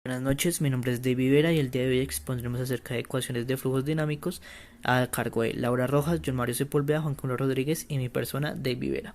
Buenas noches, mi nombre es David Vera y el día de hoy expondremos acerca de ecuaciones de flujos dinámicos a cargo de Laura Rojas, John Mario Sepúlveda, Juan Carlos Rodríguez y mi persona, David Vera.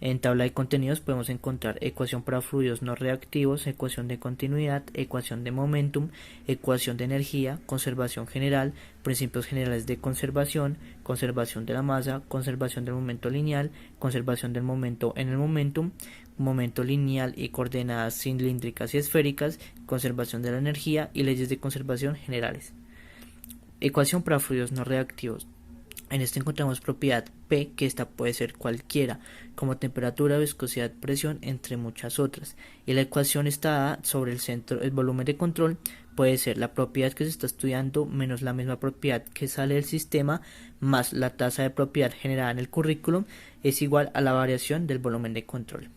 En tabla de contenidos podemos encontrar ecuación para fluidos no reactivos, ecuación de continuidad, ecuación de momentum, ecuación de energía, conservación general, principios generales de conservación, conservación de la masa, conservación del momento lineal, conservación del momento en el momentum, momento lineal y coordenadas cilíndricas y esféricas, conservación de la energía y leyes de conservación generales. Ecuación para fluidos no reactivos. En esto encontramos propiedad P, que esta puede ser cualquiera, como temperatura, viscosidad, presión, entre muchas otras. Y la ecuación está dada sobre el centro, el volumen de control puede ser la propiedad que se está estudiando menos la misma propiedad que sale del sistema más la tasa de propiedad generada en el currículum es igual a la variación del volumen de control.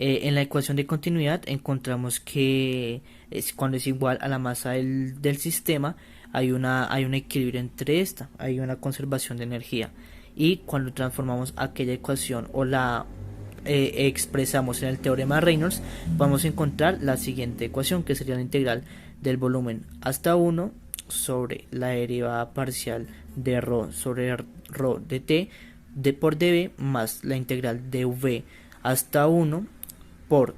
En la ecuación de continuidad encontramos que cuando es igual a la masa del sistema hay un equilibrio entre esta, hay una conservación de energía. Y cuando transformamos aquella ecuación o la expresamos en el teorema de Reynolds, vamos a encontrar la siguiente ecuación, que sería la integral del volumen hasta 1 sobre la derivada parcial de ρ sobre ρ de t por dv más la integral de v hasta 1 por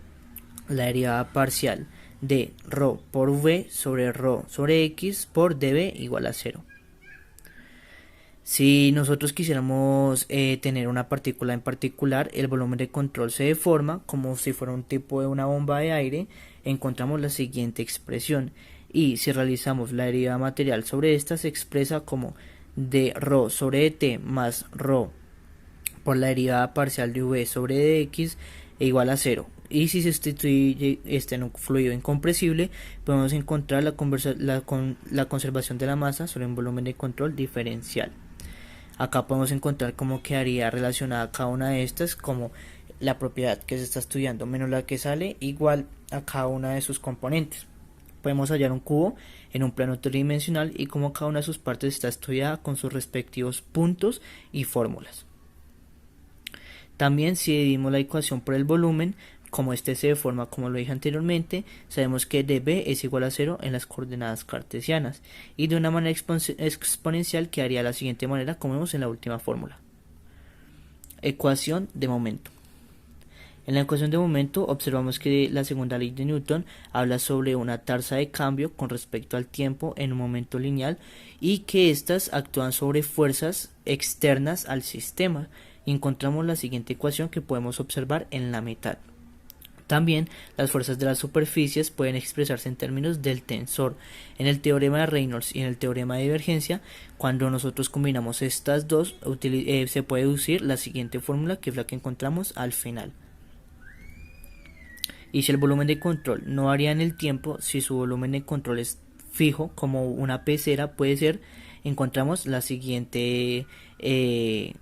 la derivada parcial de ρ por v sobre ρ sobre x por dv igual a 0. Si nosotros quisiéramos tener una partícula en particular, el volumen de control se deforma como si fuera un tipo de una bomba de aire. Encontramos la siguiente expresión y si realizamos la derivada material sobre esta se expresa como de ρ sobre t más ρ por la derivada parcial de v sobre dx e igual a 0. Y si se sustituye este en un fluido incompresible, podemos encontrar la conservación de la masa sobre un volumen de control diferencial. Acá podemos encontrar cómo quedaría relacionada cada una de estas, como la propiedad que se está estudiando menos la que sale igual a cada una de sus componentes. Podemos hallar un cubo en un plano tridimensional y cómo cada una de sus partes está estudiada con sus respectivos puntos y fórmulas. También si dividimos la ecuación por el volumen, como este se deforma como lo dije anteriormente, sabemos que dv es igual a 0 en las coordenadas cartesianas y de una manera exponencial quedaría de la siguiente manera como vemos en la última fórmula. Ecuación de momento. En la ecuación de momento observamos que la segunda ley de Newton habla sobre una tasa de cambio con respecto al tiempo en un momento lineal y que éstas actúan sobre fuerzas externas al sistema. Encontramos la siguiente ecuación que podemos observar en la mitad. También las fuerzas de las superficies pueden expresarse en términos del tensor. En el teorema de Reynolds y en el teorema de divergencia, cuando nosotros combinamos estas dos, se puede deducir la siguiente fórmula, que es la que encontramos al final. Y si el volumen de control no varía en el tiempo, si su volumen de control es fijo, como una pecera puede ser, encontramos la siguiente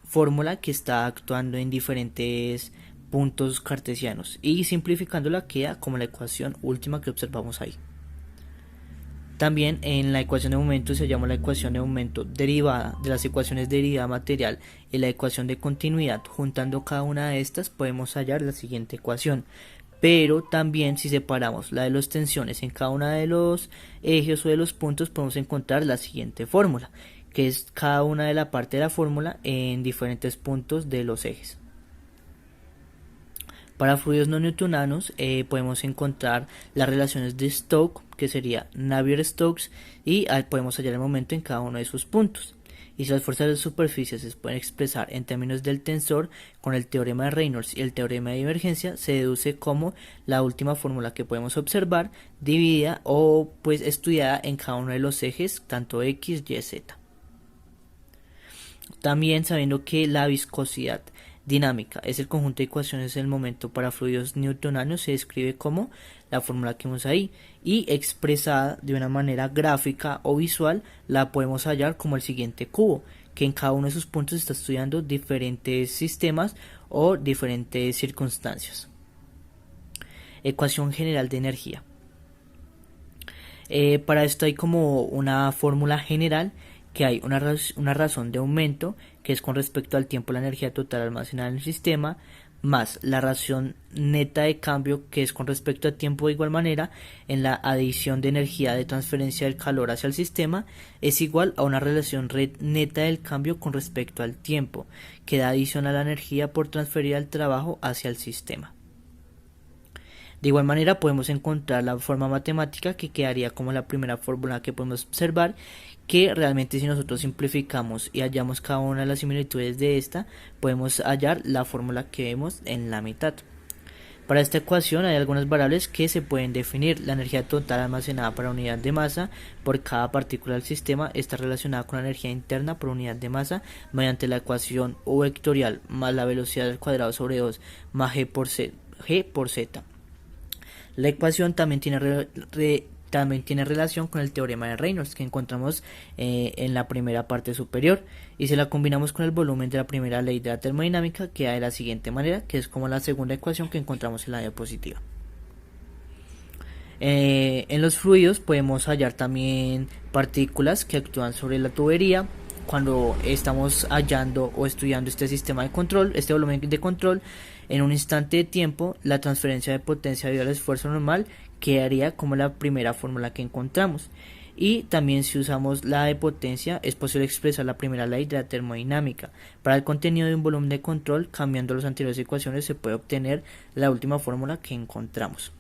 fórmula que está actuando en diferentes puntos cartesianos y simplificándola queda como la ecuación última que observamos ahí. También en la ecuación de momento se llama la ecuación de momento derivada de las ecuaciones de derivada material y la ecuación de continuidad. Juntando cada una de estas podemos hallar la siguiente ecuación. Pero también si separamos la de las tensiones en cada una de los ejes o de los puntos podemos encontrar la siguiente fórmula, que es cada una de la parte de la fórmula en diferentes puntos de los ejes. Para fluidos no newtonianos podemos encontrar las relaciones de Stokes, que sería Navier-Stokes, y podemos hallar el momento en cada uno de sus puntos. Y si las fuerzas de superficie se pueden expresar en términos del tensor, con el teorema de Reynolds y el teorema de divergencia se deduce como la última fórmula que podemos observar dividida o pues estudiada en cada uno de los ejes, tanto x, y, z. También sabiendo que la viscosidad dinámica es el conjunto de ecuaciones del momento para fluidos newtonianos, se describe como la fórmula que vemos ahí y expresada de una manera gráfica o visual la podemos hallar como el siguiente cubo, que en cada uno de sus puntos está estudiando diferentes sistemas o diferentes circunstancias. Ecuación general de energía. Para esto hay como una fórmula general que hay una razón de aumento que es con respecto al tiempo la energía total almacenada en el sistema más la relación neta de cambio, que es con respecto a tiempo de igual manera, en la adición de energía de transferencia del calor hacia el sistema, es igual a una relación neta del cambio con respecto al tiempo, que da adición a la energía por transferir el trabajo hacia el sistema. De igual manera podemos encontrar la forma matemática, que quedaría como la primera fórmula que podemos observar, que realmente si nosotros simplificamos y hallamos cada una de las similitudes de esta, podemos hallar la fórmula que vemos en la mitad. Para esta ecuación hay algunas variables que se pueden definir. La energía total almacenada por unidad de masa por cada partícula del sistema está relacionada con la energía interna por unidad de masa mediante la ecuación U vectorial más la velocidad al cuadrado sobre 2 más g por z. La ecuación también tiene relación con el teorema de Reynolds, que encontramos en la primera parte superior, y si la combinamos con el volumen de la primera ley de la termodinámica, queda de la siguiente manera, que es como la segunda ecuación que encontramos en la diapositiva. En los fluidos podemos hallar también partículas que actúan sobre la tubería. Cuando estamos hallando o estudiando este sistema de control, este volumen de control, en un instante de tiempo, la transferencia de potencia debido al esfuerzo normal quedaría como la primera fórmula que encontramos. Y también, si usamos la de potencia, es posible expresar la primera ley de la termodinámica. Para el contenido de un volumen de control, cambiando las anteriores ecuaciones, se puede obtener la última fórmula que encontramos.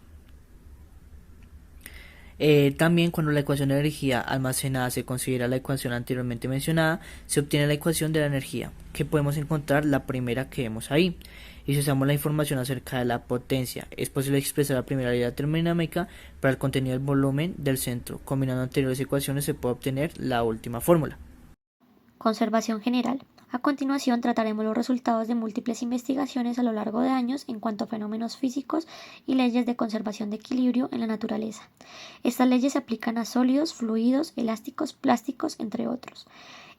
También, cuando la ecuación de energía almacenada se considera la ecuación anteriormente mencionada, se obtiene la ecuación de la energía, que podemos encontrar la primera que vemos ahí. Y si usamos la información acerca de la potencia, es posible expresar la primera ley de la termodinámica para el contenido del volumen del centro. Combinando anteriores ecuaciones se puede obtener la última fórmula. Conservación general. A continuación trataremos los resultados de múltiples investigaciones a lo largo de años en cuanto a fenómenos físicos y leyes de conservación de equilibrio en la naturaleza. Estas leyes se aplican a sólidos, fluidos, elásticos, plásticos, entre otros.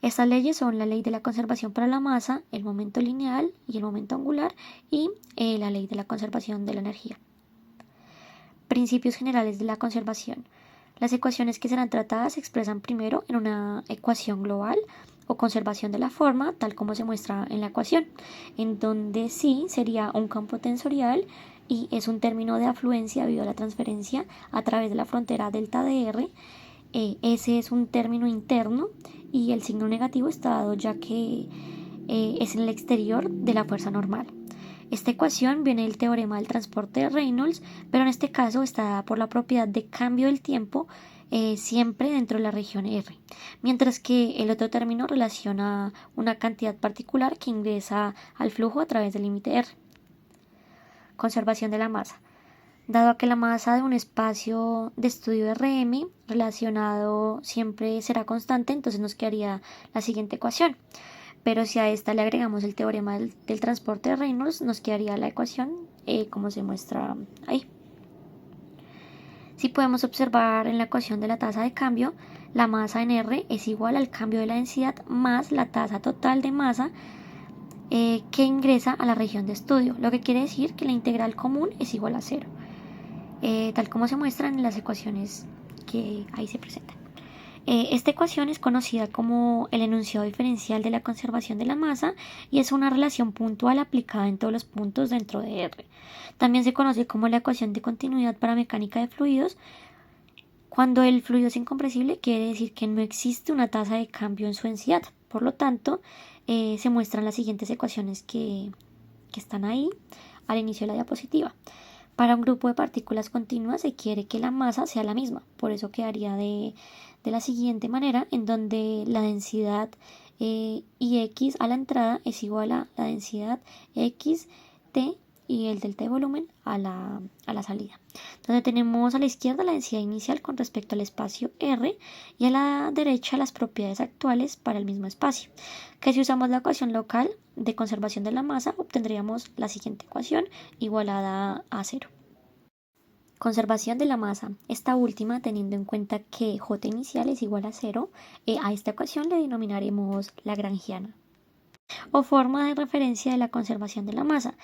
Estas leyes son la ley de la conservación para la masa, el momento lineal y el momento angular, y la ley de la conservación de la energía. Principios generales de la conservación. Las ecuaciones que serán tratadas se expresan primero en una ecuación global o conservación de la forma, tal como se muestra en la ecuación, en donde sí sería un campo tensorial y es un término de afluencia debido a la transferencia a través de la frontera delta dr. Ese es un término interno y el signo negativo está dado ya que es en el exterior de la fuerza normal. Esta ecuación viene del teorema del transporte de Reynolds, pero en este caso está dada por la propiedad de cambio del tiempo siempre dentro de la región R, mientras que el otro término relaciona una cantidad particular que ingresa al flujo a través del límite R. Conservación de la masa. Dado que la masa de un espacio de estudio Rm relacionado siempre será constante, entonces nos quedaría la siguiente ecuación. Pero si a esta le agregamos el teorema del transporte de Reynolds, nos quedaría la ecuación como se muestra ahí. Si podemos observar en la ecuación de la tasa de cambio, la masa en R es igual al cambio de la densidad más la tasa total de masa que ingresa a la región de estudio, lo que quiere decir que la integral común es igual a 0, tal como se muestran en las ecuaciones que ahí se presentan. Esta ecuación es conocida como el enunciado diferencial de la conservación de la masa y es una relación puntual aplicada en todos los puntos dentro de R. También se conoce como la ecuación de continuidad para mecánica de fluidos. Cuando el fluido es incompresible, quiere decir que no existe una tasa de cambio en su densidad. Por lo tanto, se muestran las siguientes ecuaciones que están ahí al inicio de la diapositiva. Para un grupo de partículas continuas se quiere que la masa sea la misma, por eso quedaría de la siguiente manera, en donde la densidad Ix a la entrada es igual a la densidad Xt y el delta de volumen a la salida. Donde tenemos a la izquierda la densidad inicial con respecto al espacio R y a la derecha las propiedades actuales para el mismo espacio. Que si usamos la ecuación local de conservación de la masa, obtendríamos la siguiente ecuación igualada a 0. Conservación de la masa. Esta última, teniendo en cuenta que J inicial es igual a 0, a esta ecuación le denominaremos lagrangiana. o forma de referencia de la conservación de la masa,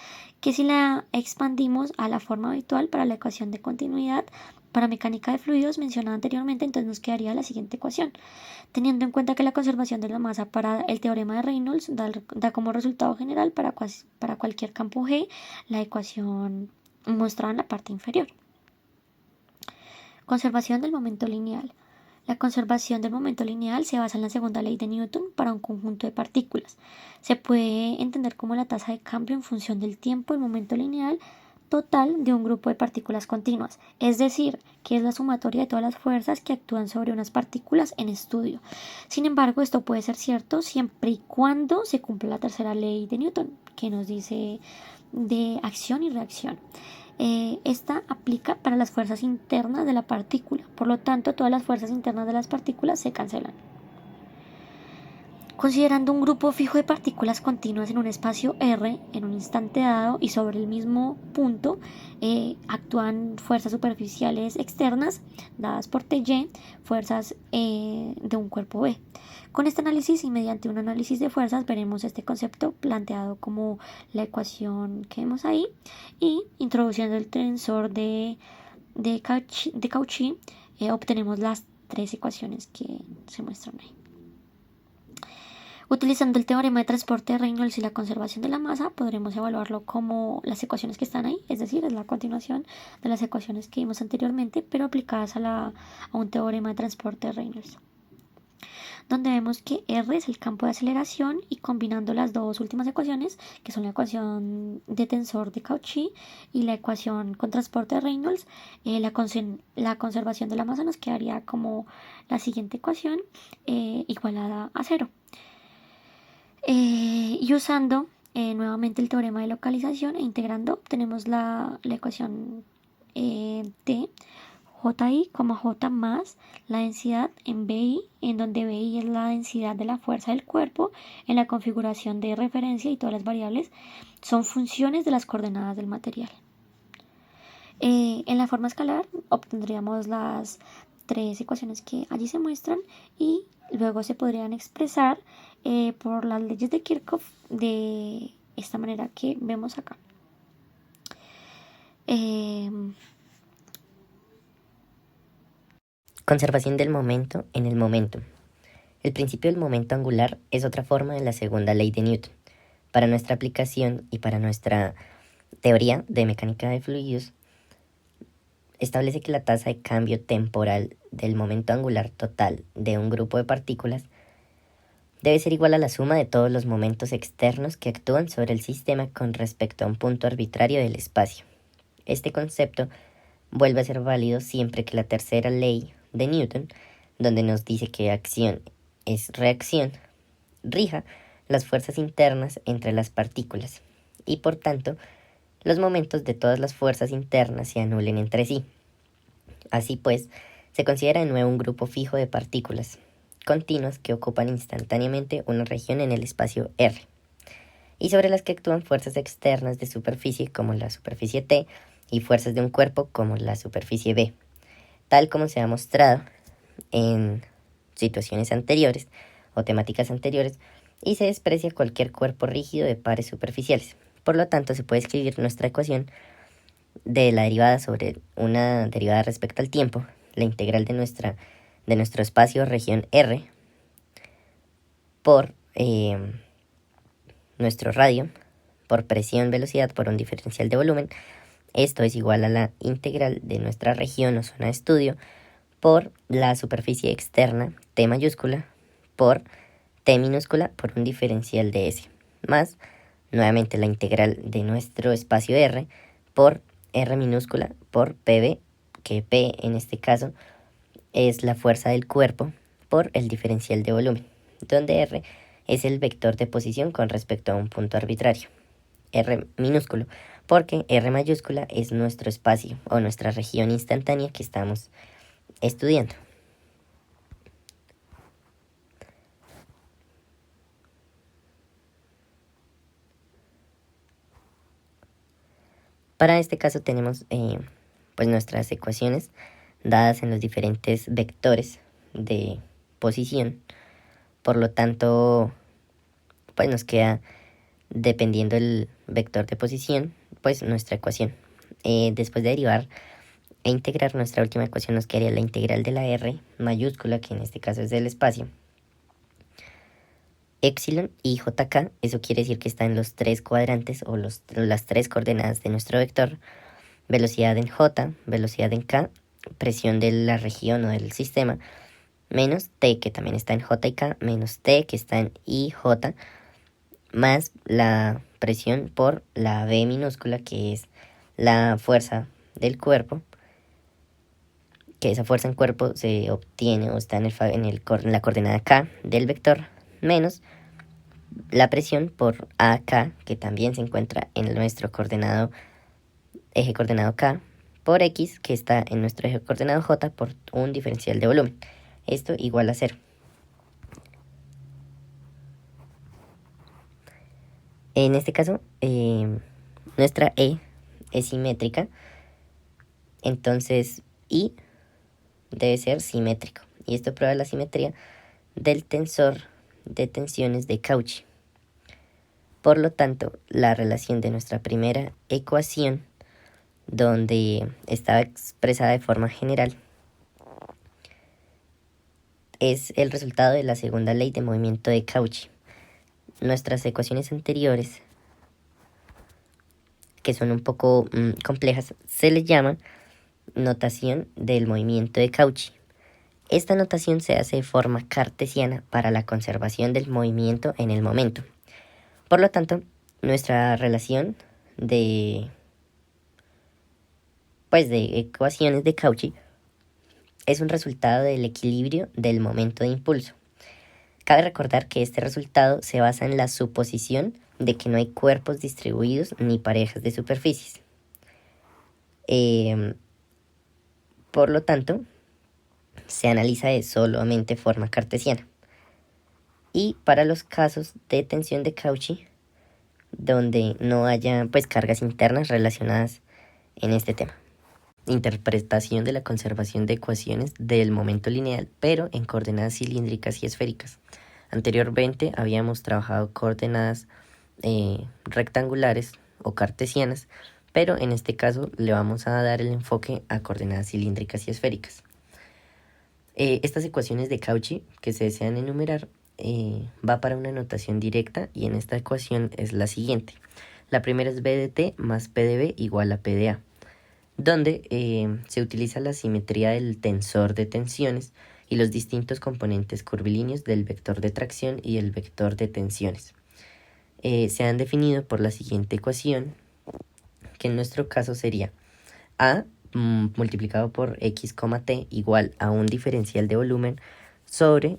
que si la expandimos a la forma habitual para la ecuación de continuidad para mecánica de fluidos mencionada anteriormente, entonces nos quedaría la siguiente ecuación. Teniendo en cuenta que la conservación de la masa para el teorema de Reynolds da como resultado general para cualquier campo G la ecuación mostrada en la parte inferior. Conservación del momento lineal. La conservación del momento lineal se basa en la segunda ley de Newton para un conjunto de partículas. Se puede entender como la tasa de cambio en función del tiempo y momento lineal total de un grupo de partículas continuas, es decir, que es la sumatoria de todas las fuerzas que actúan sobre unas partículas en estudio. Sin embargo, esto puede ser cierto siempre y cuando se cumpla la tercera ley de Newton, que nos dice de acción y reacción. Esta aplica para las fuerzas internas de la partícula, por lo tanto todas las fuerzas internas de las partículas se cancelan. Considerando un grupo fijo de partículas continuas en un espacio R en un instante dado y sobre el mismo punto actúan fuerzas superficiales externas dadas por Ty, fuerzas de un cuerpo B. Con este análisis y mediante un análisis de fuerzas veremos este concepto planteado como la ecuación que vemos ahí y introduciendo el tensor de Cauchy obtenemos las tres ecuaciones que se muestran ahí. Utilizando el teorema de transporte de Reynolds y la conservación de la masa, podremos evaluarlo como las ecuaciones que están ahí, es decir, es la continuación de las ecuaciones que vimos anteriormente, pero aplicadas a un teorema de transporte de Reynolds, donde vemos que R es el campo de aceleración y combinando las dos últimas ecuaciones, que son la ecuación de tensor de Cauchy y la ecuación con transporte de Reynolds, la conservación de la masa nos quedaría como la siguiente ecuación igualada a cero. Y usando nuevamente el teorema de localización e integrando obtenemos la ecuación de JI, J más la densidad en BI, en donde BI es la densidad de la fuerza del cuerpo en la configuración de referencia y todas las variables son funciones de las coordenadas del material. En la forma escalar obtendríamos las tres ecuaciones que allí se muestran y luego se podrían expresar por las leyes de Kirchhoff de esta manera que vemos acá. Conservación del momento en el momento. El principio del momento angular es otra forma de la segunda ley de Newton. Para nuestra aplicación y para nuestra teoría de mecánica de fluidos, establece que la tasa de cambio temporal del momento angular total de un grupo de partículas debe ser igual a la suma de todos los momentos externos que actúan sobre el sistema con respecto a un punto arbitrario del espacio. Este concepto vuelve a ser válido siempre que la tercera ley de Newton, donde nos dice que acción es reacción, rija las fuerzas internas entre las partículas y por tanto los momentos de todas las fuerzas internas se anulen entre sí. Así pues, se considera de nuevo un grupo fijo de partículas continuas que ocupan instantáneamente una región en el espacio R y sobre las que actúan fuerzas externas de superficie como la superficie T y fuerzas de un cuerpo como la superficie B, tal como se ha mostrado en situaciones anteriores o temáticas anteriores y se desprecia cualquier cuerpo rígido de pares superficiales. Por lo tanto, se puede escribir nuestra ecuación de la derivada sobre una derivada respecto al tiempo, la integral de nuestro espacio región R por nuestro radio, por presión, velocidad, por un diferencial de volumen. Esto es igual a la integral de nuestra región o zona de estudio por la superficie externa, T mayúscula, por T minúscula, por un diferencial de S, más nuevamente la integral de nuestro espacio R por R minúscula, por PV, que P en este caso es la fuerza del cuerpo, por el diferencial de volumen, donde R es el vector de posición con respecto a un punto arbitrario. R minúsculo, porque R mayúscula es nuestro espacio o nuestra región instantánea que estamos estudiando. Para este caso tenemos pues nuestras ecuaciones dadas en los diferentes vectores de posición. Por lo tanto, pues nos queda, dependiendo del vector de posición, pues nuestra ecuación. Después de derivar e integrar nuestra última ecuación, nos quedaría la integral de la R mayúscula, que en este caso es del espacio, epsilon y jk. Eso quiere decir que está en los tres cuadrantes o las tres coordenadas de nuestro vector: velocidad en j, velocidad en k, presión de la región o del sistema, menos t, que también está en j y k, menos t, que está en i, j, más la presión por la v minúscula, que es la fuerza del cuerpo, que esa fuerza en cuerpo se obtiene o está en la coordenada k del vector, menos la presión por AK, que también se encuentra en nuestro eje coordenado K, por X, que está en nuestro eje coordenado J, por un diferencial de volumen. Esto igual a 0. En este caso, nuestra E es simétrica, entonces I debe ser simétrico. Y esto prueba la simetría del tensor de tensiones de Cauchy. Por lo tanto, la relación de nuestra primera ecuación, donde estaba expresada de forma general, es el resultado de la segunda ley de movimiento de Cauchy. Nuestras ecuaciones anteriores, que son un poco complejas, se les llama notación del movimiento de Cauchy. Esta notación se hace de forma cartesiana para la conservación del movimiento en el momento. Por lo tanto, nuestra relación de ecuaciones de Cauchy es un resultado del equilibrio del momento de impulso. Cabe recordar que este resultado se basa en la suposición de que no hay cuerpos distribuidos ni parejas de superficies. Por lo tanto, se analiza de solamente forma cartesiana. Y para los casos de tensión de Cauchy, donde no haya cargas internas relacionadas en este tema. Interpretación de la conservación de ecuaciones del momento lineal, pero en coordenadas cilíndricas y esféricas. Anteriormente habíamos trabajado coordenadas rectangulares o cartesianas, pero en este caso le vamos a dar el enfoque a coordenadas cilíndricas y esféricas. Estas ecuaciones de Cauchy que se desean enumerar va para una notación directa, y en esta ecuación es la siguiente. La primera es B de t más P de B igual a P de A, donde se utiliza la simetría del tensor de tensiones y los distintos componentes curvilíneos del vector de tracción y el vector de tensiones. Se han definido por la siguiente ecuación, que en nuestro caso sería A multiplicado por X, T igual a un diferencial de volumen sobre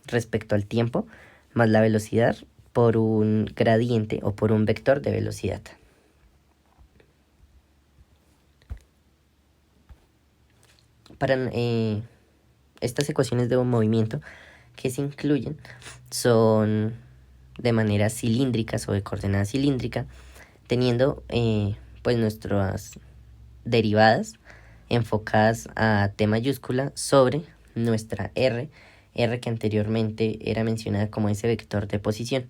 respecto al tiempo más la velocidad por un gradiente o por un vector de velocidad. Para estas ecuaciones de movimiento que se incluyen son de manera cilíndricas o de coordenada cilíndrica, teniendo nuestras derivadas enfocadas a T mayúscula sobre nuestra R que anteriormente era mencionada como ese vector de posición.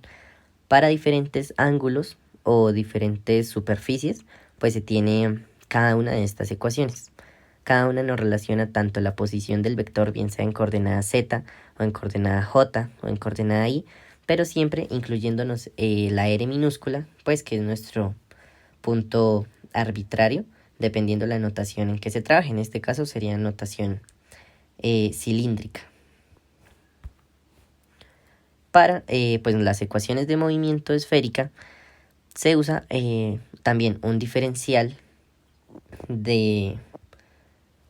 Para diferentes ángulos o diferentes superficies, se tiene cada una de estas ecuaciones. Cada una nos relaciona tanto la posición del vector, bien sea en coordenada Z o en coordenada J o en coordenada I, pero siempre incluyéndonos la R minúscula, que es nuestro punto arbitrario, dependiendo la notación en que se trabaje. En este caso sería notación cilíndrica. Para las ecuaciones de movimiento esférica se usa también un diferencial de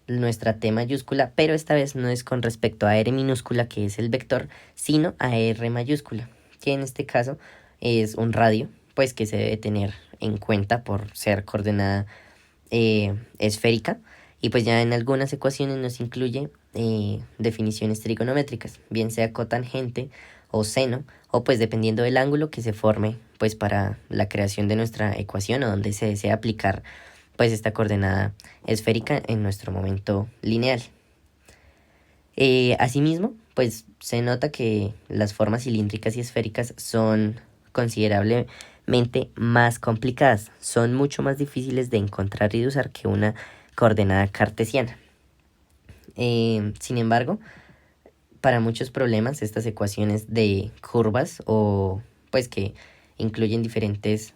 nuestra T mayúscula, pero esta vez no es con respecto a R minúscula, que es el vector, sino a R mayúscula, que en este caso es un radio, que se debe tener en cuenta por ser coordenada esférica, y ya en algunas ecuaciones nos incluye definiciones trigonométricas, bien sea cotangente o seno, o dependiendo del ángulo que se forme para la creación de nuestra ecuación, o donde se desea aplicar esta coordenada esférica en nuestro momento lineal. Asimismo, pues se nota que las formas cilíndricas y esféricas son considerablemente más complicadas, son mucho más difíciles de encontrar y de usar que una coordenada cartesiana. Sin embargo, para muchos problemas, estas ecuaciones de curvas o pues que incluyen diferentes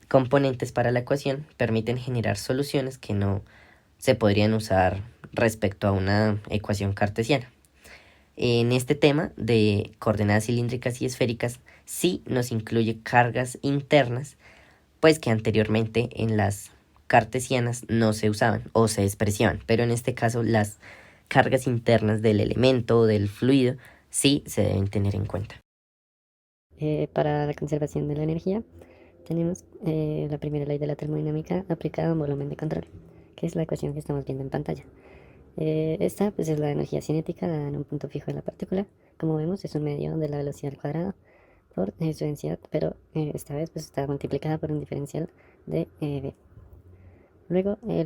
componentes para la ecuación permiten generar soluciones que no se podrían usar respecto a una ecuación cartesiana. En este tema de coordenadas cilíndricas y esféricas sí nos incluye cargas internas, pues que anteriormente en las cartesianas no se usaban o se despreciaban, pero en este caso las cargas internas del elemento o del fluido sí se deben tener en cuenta. Para la conservación de la energía tenemos la primera ley de la termodinámica aplicada a un volumen de control, que es la ecuación que estamos viendo en pantalla. Esta pues es la energía cinética dada en un punto fijo de la partícula. Como vemos, es un medio de la velocidad al cuadrado por su densidad, pero esta vez pues está multiplicada por un diferencial de v. Luego la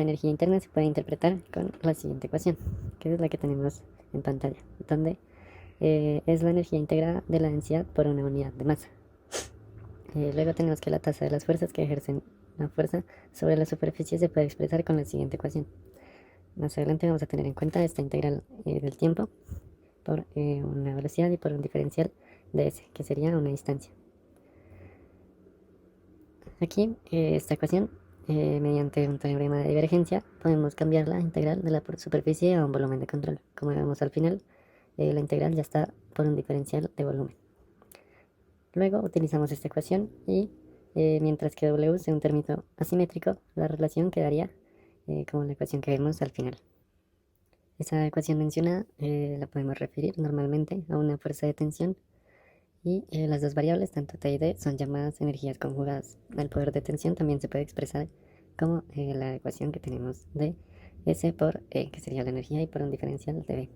energía interna se puede interpretar con la siguiente ecuación, que es la que tenemos en pantalla, donde es la energía integrada de la densidad por una unidad de masa. Luego tenemos que la tasa de las fuerzas que ejercen la fuerza sobre la superficie se puede expresar con la siguiente ecuación. Más adelante vamos a tener en cuenta esta integral del tiempo por una velocidad y por un diferencial de s, que sería una distancia. Aquí esta ecuación, mediante un teorema de divergencia, podemos cambiar la integral de la superficie a un volumen de control. Como vemos al final, la integral ya está por un diferencial de volumen. Luego utilizamos esta ecuación y mientras que W sea un término asimétrico, la relación quedaría como la ecuación que vemos al final. Esa ecuación mencionada la podemos referir normalmente a una fuerza de tensión y las dos variables, tanto T y D, son llamadas energías conjugadas. El poder de tensión también se puede expresar como la ecuación que tenemos de S por E, que sería la energía, y por un diferencial de V,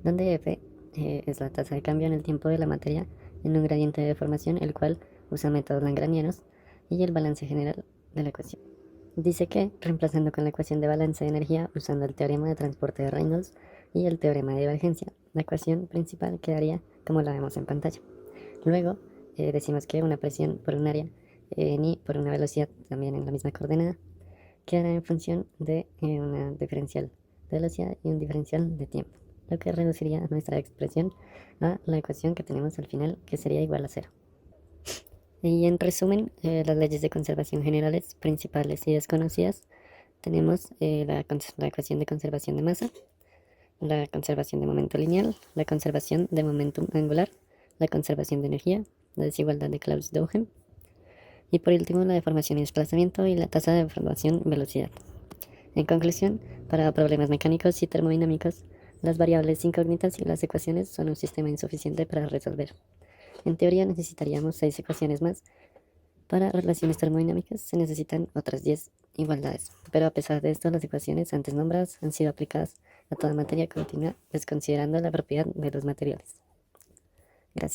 donde F es la tasa de cambio en el tiempo de la materia en un gradiente de deformación, el cual usa métodos lagrangianos, y el balance general de la ecuación. Dice que, reemplazando con la ecuación de balance de energía usando el teorema de transporte de Reynolds y el teorema de divergencia, la ecuación principal quedaría como la vemos en pantalla. Luego decimos que una presión por un área ni por una velocidad también en la misma coordenada quedará en función de una diferencial de velocidad y un diferencial de tiempo, lo que reduciría nuestra expresión a la ecuación que tenemos al final, que sería igual a 0. Y en resumen, las leyes de conservación generales, principales y desconocidas, tenemos la ecuación de conservación de masa, la conservación de momento lineal, la conservación de momentum angular, la conservación de energía, la desigualdad de Clausen-Dohen, y por último la deformación y desplazamiento y la tasa de deformación-velocidad. En conclusión, para problemas mecánicos y termodinámicos, las variables incógnitas y las ecuaciones son un sistema insuficiente para resolver. En teoría necesitaríamos 6 ecuaciones más. Para relaciones termodinámicas se necesitan otras 10 igualdades, pero a pesar de esto las ecuaciones antes nombradas han sido aplicadas a toda materia continua, desconsiderando la propiedad de los materiales. Gracias.